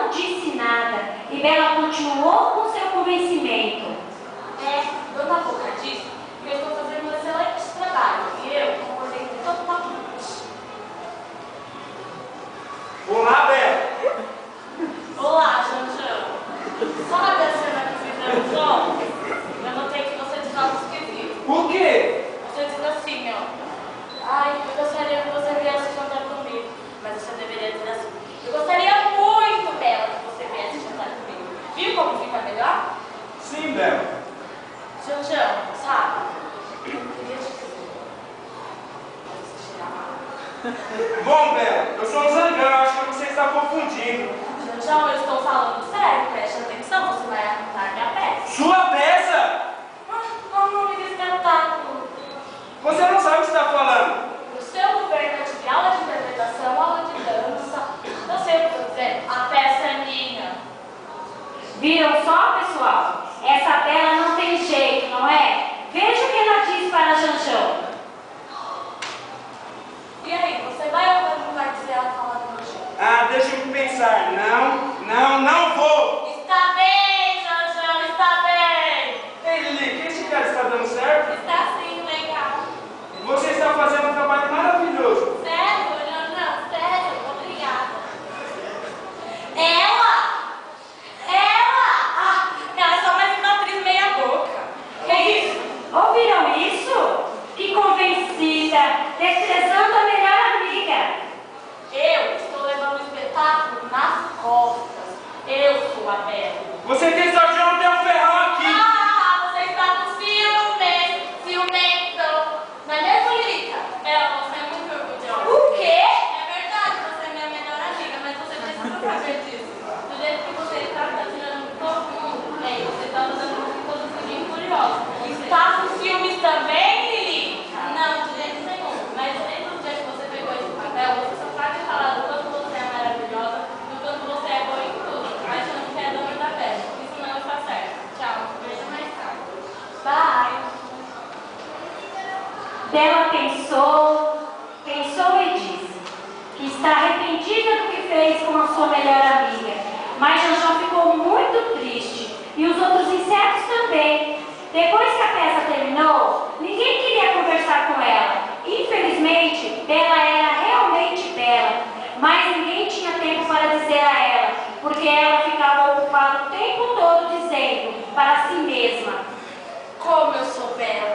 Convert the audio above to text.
não disse nada e Bela continuou com seu convencimento. Dona Boca disse que eu estou fazendo um excelente trabalho e eu concordei totalmente. Olá, Bela. Olá, Janjão. Sabe a cena que fizemos ontem? Eu notei que você diz algo esquisito. O quê? Você diz assim, ó. Ai, eu gostaria que você viesse jantar comigo. Mas você deveria dizer assim. Eu gostaria muito, Bela, que você viesse jantar comigo. Viu como fica melhor? Sim, Bela. Janjão, sabe? Eu queria te dizer. Você cheira mal. Bom, Bela, eu sou um zangão, acho que você está confundindo. Janjão, eu estou falando sério, preste atenção, você vai arrancar minha peça. Sua peça? Como um espetáculo. Você não sabe o que está falando. O seu governo é de aula de interpretação, aula de dança. Eu sei o que eu estou dizendo. A peça é minha. Viram só, pessoal? Essa Bela não tem jeito, não é? Veja o que ela disse para Janjão. E aí, você vai ou não vai dizer ela falar do meu jeito? Ah, deixa eu pensar. Não vou. Está bem, Janjão, está bem. Ei, Lili, que esse cara está dando certo? Está sim, legal. Você está fazendo um trabalho maravilhoso. Sério, Janjão, sério, obrigada. Ela! Ela é só mais uma atriz meia boca. Que isso? Ouviram isso? Que convencida, desprezando a melhor amiga. Eu estou levando o espetáculo nas costas. Eu sou a Bela. Você tem sorte de não ter um ferrão aqui. Você está com ciumento. Não é mesmo, Lilica? Você é muito orgulhosa. O quê? É verdade, você é minha melhor amiga, mas você precisa saber disso. Do jeito que você está tirando todo mundo, você está fazendo todo mundo curioso. Está com ciúmes também, Lilica? Não, de jeito nenhum. Mas lembra do dia que você pegou esse papel, você só sabe falar do quanto você é maravilhosa, do quanto você é boa em tudo, achando que é dona da festa. Isso não está certo. Tchau, beijo mais tarde. Bye. Bela pensou e disse que está arrependida do que fez com a sua melhor amiga. Mas Janjão ficou muito triste e os outros insetos também. Depois que a peça terminou, ninguém queria conversar com ela. Infelizmente, Bela era realmente bela, mas ninguém tinha tempo para dizer a ela, porque ela ficava ocupada o tempo todo dizendo para si mesma: Como eu sou bela.